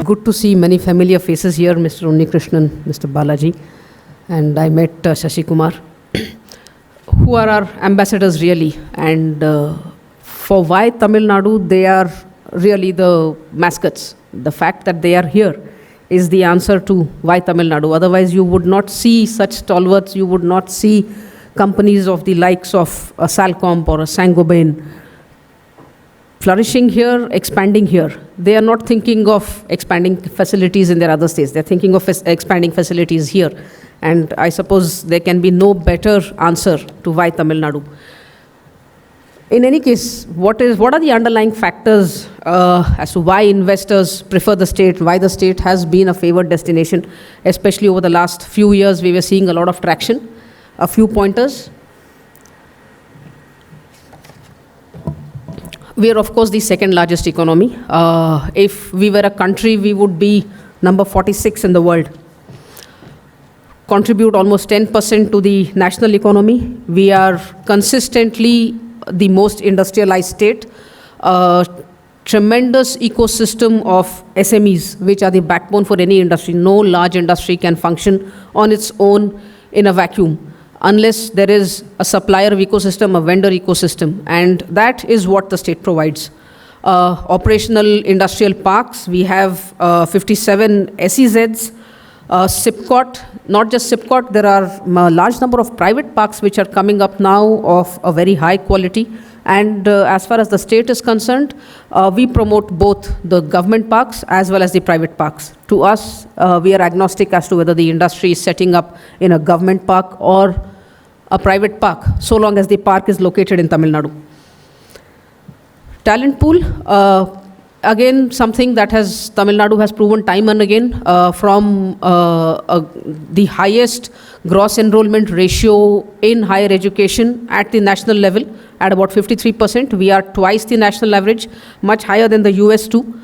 good to see many familiar faces here, Mr. Unnikrishnan, Mr. Balaji, and I met Shashi Kumar, who are our ambassadors really. And for why Tamil Nadu, they are really the mascots. The fact that they are here is the answer to why Tamil Nadu. Otherwise, you would not see such stalwarts, you would not see companies of the likes of a Salcomp or a Saint-Gobain flourishing here, expanding here. They are not thinking of expanding facilities in their other states. They're thinking of expanding facilities here. And I suppose there can be no better answer to why Tamil Nadu. In any case, what are the underlying factors as to why investors prefer the state, why the state has been a favored destination, especially over the last few years, we were seeing a lot of traction. A few pointers. We are, of course, the second largest economy. If we were a country, we would be number 46 in the world. Contribute almost 10% to the national economy. We are consistently the most industrialized state. Tremendous ecosystem of SMEs, which are the backbone for any industry. No large industry can function on its own in a vacuum, unless there is a supplier ecosystem, a vendor ecosystem, and that is what the state provides. Operational industrial parks, we have 57 SEZs, SIPCOT, not just SIPCOT, there are a large number of private parks which are coming up now of a very high quality. And as far as the state is concerned, we promote both the government parks as well as the private parks. To us, we are agnostic as to whether the industry is setting up in a government park or a private park, so long as the park is located in Tamil Nadu. Talent pool, again, something that Tamil Nadu has proven time and again, from the highest gross enrollment ratio in higher education at the national level at about 53%. We are twice the national average, much higher than the US too.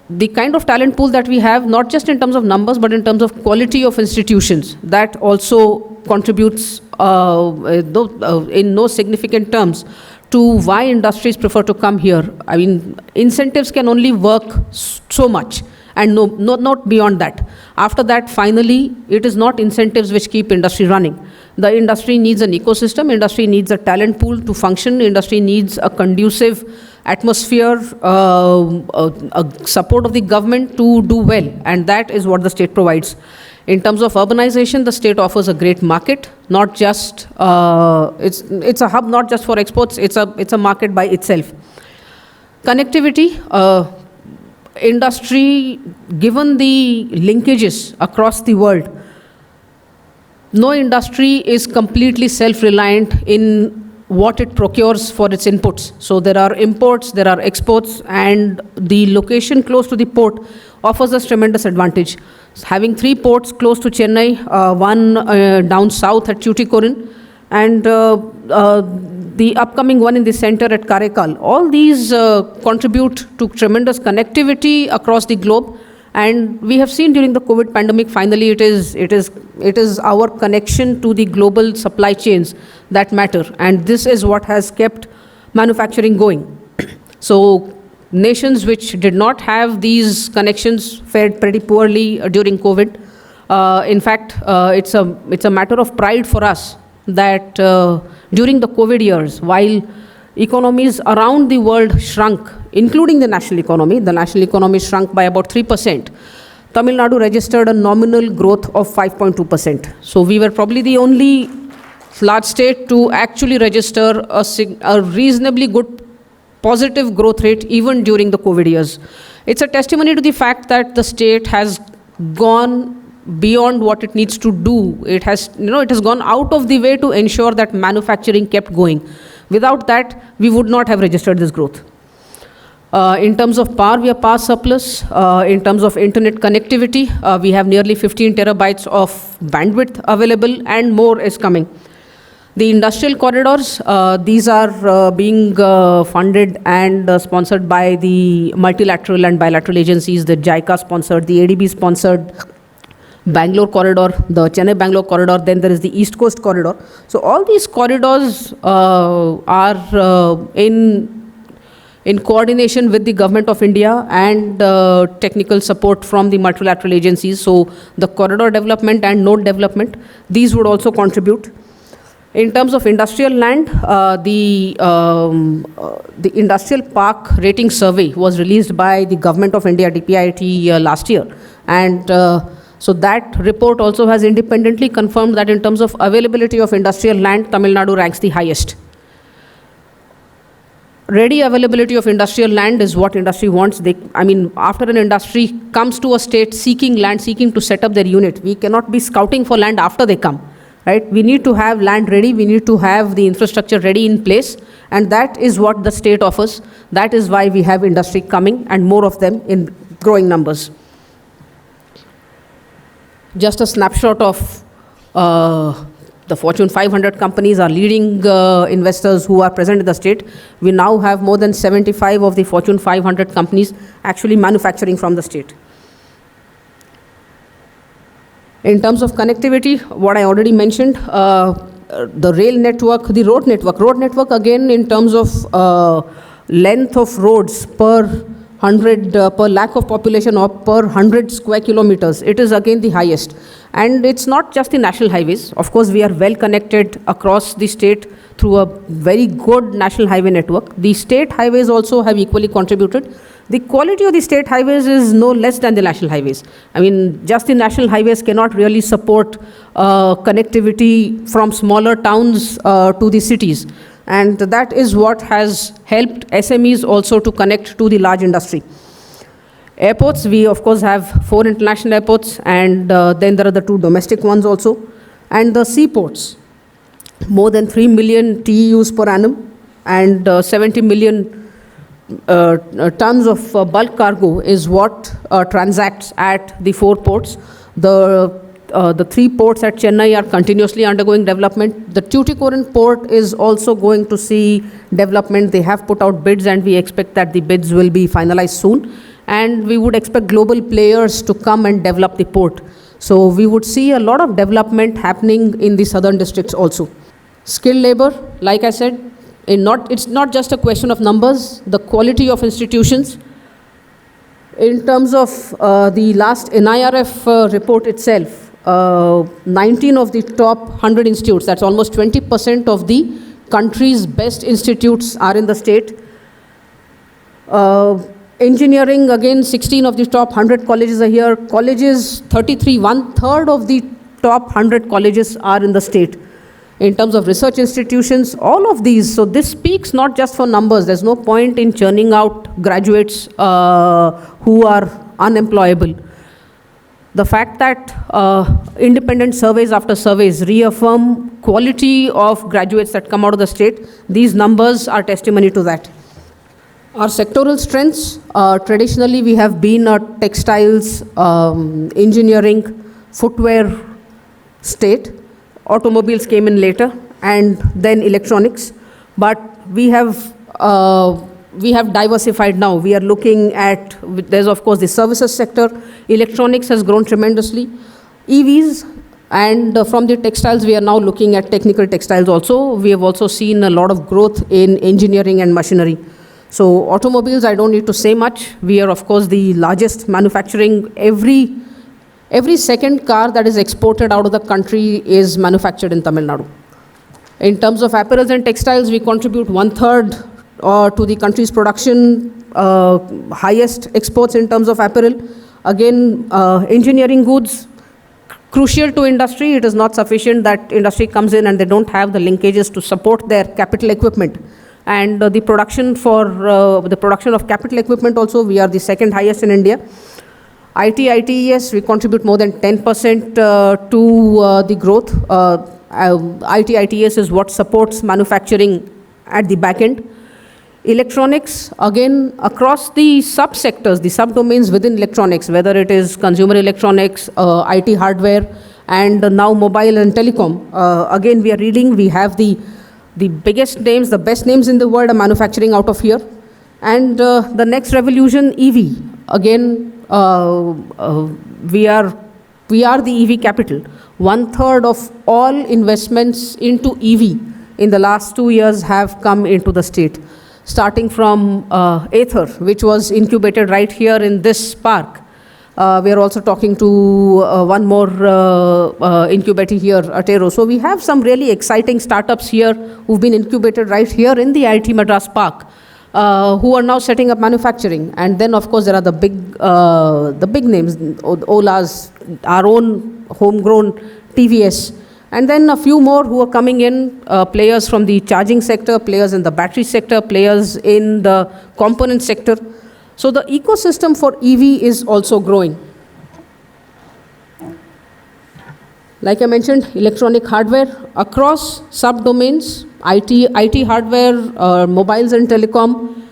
The kind of talent pool that we have, not just in terms of numbers, but in terms of quality of institutions, that also contributes in no significant terms to why industries prefer to come here. I mean, incentives can only work so much, and not beyond that. After that, finally, it is not incentives which keep industry running. The industry needs an ecosystem, industry needs a talent pool to function, industry needs a conducive atmosphere, a support of the government to do well, and that is what the state provides. In terms of urbanization, the state offers a great market, not just, it's a hub not just for exports, it's a market by itself. Connectivity, industry, given the linkages across the world, no industry is completely self-reliant in what it procures for its inputs. So there are imports, there are exports, and the location close to the port offers us tremendous advantage. Having 3 ports close to Chennai, one down south at Tuticorin, and the upcoming one in the center at Karaikal. All these contribute to tremendous connectivity across the globe. And we have seen during the COVID pandemic, finally it is our connection to the global supply chains that matter. And this is what has kept manufacturing going. So nations which did not have these connections fared pretty poorly during COVID. In fact, it's a matter of pride for us that during the COVID years, while economies around the world shrunk, including the national economy shrunk by about 3%. Tamil Nadu registered a nominal growth of 5.2%. So we were probably the only large state to actually register a reasonably good positive growth rate even during the COVID years. It's a testimony to the fact that the state has gone beyond what it needs to do. It has gone out of the way to ensure that manufacturing kept going. Without that, we would not have registered this growth. In terms of power, we are power surplus. In terms of internet connectivity, we have nearly 15 terabytes of bandwidth available, and more is coming. The industrial corridors, these are being funded and sponsored by the multilateral and bilateral agencies. The JICA sponsored, the ADB sponsored Bangalore corridor, the Chennai-Bangalore corridor, then there is the East Coast corridor. So all these corridors are in in coordination with the Government of India and technical support from the multilateral agencies. So the corridor development and node development, these would also contribute. In terms of industrial land, the Industrial Park Rating Survey was released by the Government of India, DPIIT, last year. And so that report also has independently confirmed that in terms of availability of industrial land, Tamil Nadu ranks the highest. Ready availability of industrial land is what industry wants. After an industry comes to a state seeking land, seeking to set up their unit, we cannot be scouting for land after they come, right? We need to have land ready. We need to have the infrastructure ready in place. And that is what the state offers. That is why we have industry coming and more of them in growing numbers. Just a snapshot of the Fortune 500 companies are leading investors who are present in the state. We now have more than 75 of the Fortune 500 companies actually manufacturing from the state. In terms of connectivity, what I already mentioned, the rail network, the road network. Road network, again, in terms of length of roads per 100, per lakh of population or per 100 square kilometers, it is again the highest. And it's not just the national highways. Of course, we are well connected across the state through a very good national highway network. The state highways also have equally contributed. The quality of the state highways is no less than the national highways. Just the national highways cannot really support connectivity from smaller towns to the cities. And that is what has helped SMEs also to connect to the large industry. Airports, we of course have 4 international airports, and then there are the 2 domestic ones also. And the seaports, more than 3 million TEUs per annum and 70 million tons of bulk cargo is what transacts at the 4 ports. The 3 ports at Chennai are continuously undergoing development. The Tuticorin port is also going to see development. They have put out bids, and we expect that the bids will be finalized soon. And we would expect global players to come and develop the port. So we would see a lot of development happening in the southern districts also. Skilled labor, like I said, it's not just a question of numbers, the quality of institutions. In terms of the last NIRF report itself, 19 of the top 100 institutes, that's almost 20% of the country's best institutes are in the state. Engineering, again, 16 of the top 100 colleges are here. Colleges, 33, 1/3 of the top 100 colleges are in the state. In terms of research institutions, all of these, so this speaks not just for numbers. There's no point in churning out graduates who are unemployable. The fact that independent surveys after surveys reaffirm quality of graduates that come out of the state, these numbers are testimony to that. Our sectoral strengths, traditionally we have been a textiles, engineering, footwear state. Automobiles came in later, and then electronics. But we have diversified now. We are looking at, there's of course the services sector. Electronics has grown tremendously. EVs, and from the textiles we are now looking at technical textiles also. We have also seen a lot of growth in engineering and machinery. So automobiles, I don't need to say much. We are of course the largest manufacturing. Every second car that is exported out of the country is manufactured in Tamil Nadu. In terms of apparels and textiles, we contribute 1/3 to the country's production, highest exports in terms of apparel. Again, engineering goods, crucial to industry. It is not sufficient that industry comes in and they don't have the linkages to support their capital equipment. And the production of capital equipment also, we are the second highest in India. IT, ITES, we contribute more than 10% to the growth. IT, ITES is what supports manufacturing at the back end. Electronics, again, across the subsectors, the subdomains within electronics, whether it is consumer electronics, IT hardware, and now mobile and telecom. Again, we are reading, we have the biggest names, the best names in the world are manufacturing out of here. And the next revolution, EV. Again, we are the EV capital. 1/3 of all investments into EV in the last 2 years have come into the state. starting from Aether, which was incubated right here in this park. We are also talking to one more incubator here, Atero. So we have some really exciting startups here who've been incubated right here in the IIT Madras Park, who are now setting up manufacturing. And then, of course, there are the big names, Ola's, our own homegrown TVS. And then a few more who are coming in, players from the charging sector, players in the battery sector, players in the component sector. So the ecosystem for EV is also growing. Like I mentioned, electronic hardware across subdomains, IT hardware, mobiles and telecom,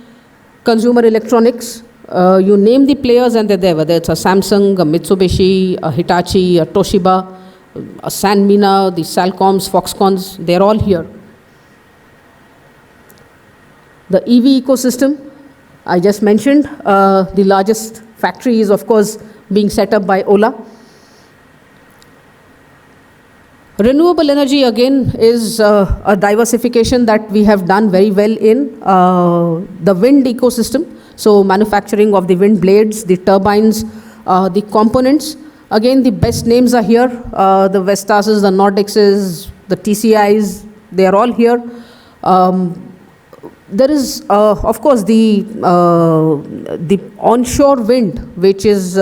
consumer electronics, you name the players and they're there, whether it's a Samsung, a Mitsubishi, a Hitachi, a Toshiba, a Sanmina, the Salcoms, Foxcons, they're all here. The EV ecosystem, I just mentioned, the largest factory is, of course, being set up by Ola. Renewable energy, again, is a diversification that we have done very well in the wind ecosystem. So manufacturing of the wind blades, the turbines, the components. Again, the best names are here. The Vestases, the Nordexes, the TCIs, they are all here. There is, of course, the onshore wind, which is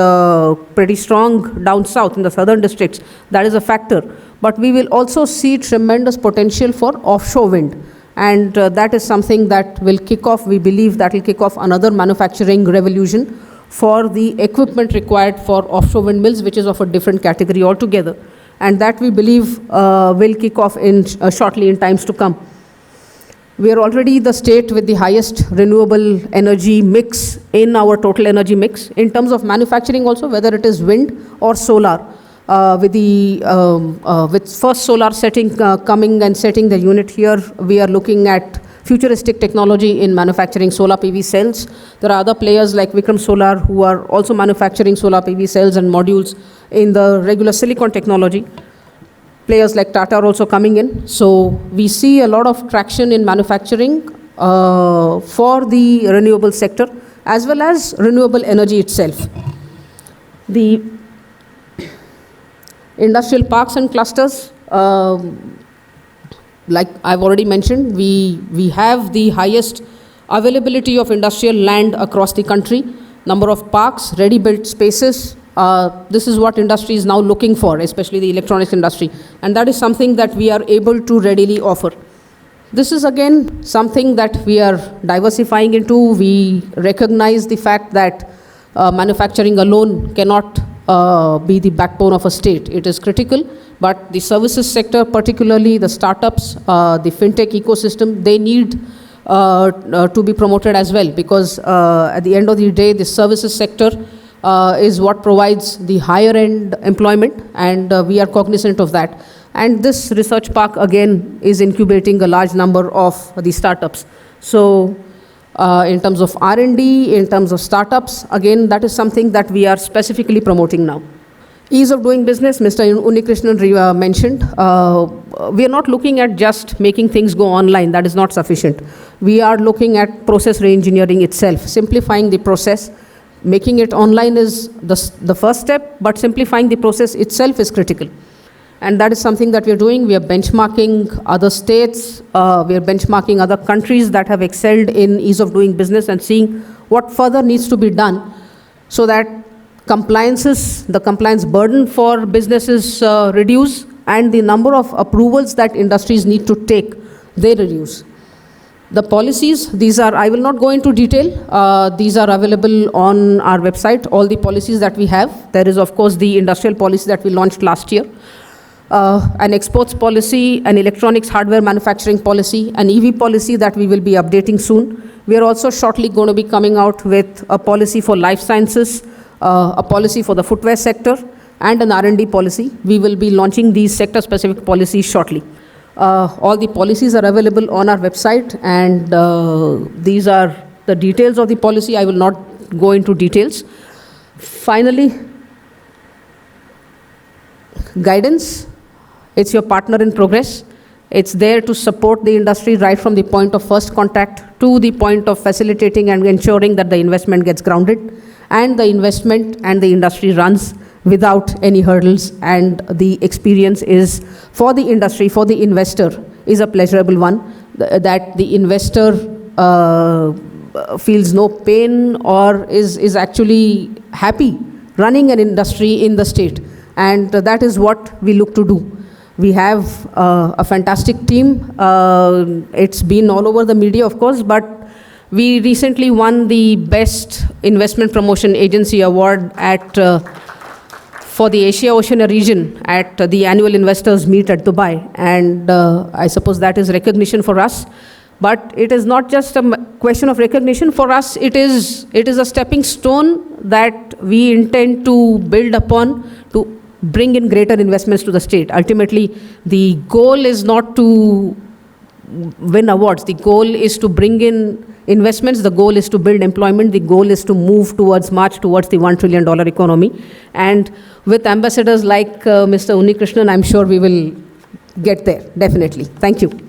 pretty strong down south in the southern districts. That is a factor. But we will also see tremendous potential for offshore wind. And that is something that will kick off, we believe that will kick off another manufacturing revolution for the equipment required for offshore windmills, which is of a different category altogether. And that we believe will kick off in shortly in times to come. We are already the state with the highest renewable energy mix in our total energy mix. In terms of manufacturing also, whether it is wind or solar, with first solar setting coming and setting the unit here, we are looking at futuristic technology in manufacturing solar PV cells. There are other players like Vikram Solar who are also manufacturing solar PV cells and modules in the regular silicon technology. Players like Tata are also coming in. So we see a lot of traction in manufacturing for the renewable sector as well as renewable energy itself. The industrial parks and clusters, like I've already mentioned, we have the highest availability of industrial land across the country, number of parks, ready-built spaces. This is what industry is now looking for, especially the electronics industry. And that is something that we are able to readily offer. This is again something that we are diversifying into. We recognize the fact that manufacturing alone cannot be the backbone of a state. It is critical, but the services sector, particularly the startups, the fintech ecosystem, they need to be promoted as well, because at the end of the day, the services sector is what provides the higher end employment, and we are cognizant of that. And this research park again is incubating a large number of the startups. So in terms of R&D, in terms of startups, again, that is something that we are specifically promoting now. Ease of doing business, Mr. Unnikrishnan mentioned. We are not looking at just making things go online. That is not sufficient. We are looking at process re-engineering itself, simplifying the process. Making it online is the first step, but simplifying the process itself is critical. And that is something that we are doing. We are benchmarking other states, we are benchmarking other countries that have excelled in ease of doing business and seeing what further needs to be done so that the compliance burden for businesses reduce, and the number of approvals that industries need to take, they reduce. The policies, these are, I will not go into detail, these are available on our website, all the policies that we have. There is, of course, the industrial policy that we launched last year, an exports policy, an electronics hardware manufacturing policy, an EV policy that we will be updating soon. We are also shortly going to be coming out with a policy for life sciences, a policy for the footwear sector, and an R&D policy. We will be launching these sector-specific policies shortly. All the policies are available on our website, and these are the details of the policy. I will not go into details. Finally, guidance. It's your partner in progress. It's there to support the industry right from the point of first contact to the point of facilitating and ensuring that the investment gets grounded and the investment and the industry runs without any hurdles, and the experience is for the industry, for the investor, is a pleasurable one, that the investor feels no pain or is actually happy running an industry in the state. And that is what we look to do. We have a fantastic team. It's been all over the media, of course, but we recently won the Best Investment Promotion Agency Award for the Asia Oceania region at the annual investors meet at Dubai. And I suppose that is recognition for us. But it is not just a question of recognition. For us, it is a stepping stone that we intend to build upon to bring in greater investments to the state. Ultimately, the goal is not to win awards. The goal is to bring in investments. The goal is to build employment. The goal is to march towards the $1 trillion economy. And with ambassadors like Mr. Unnikrishnan, I'm sure we will get there, definitely. Thank you.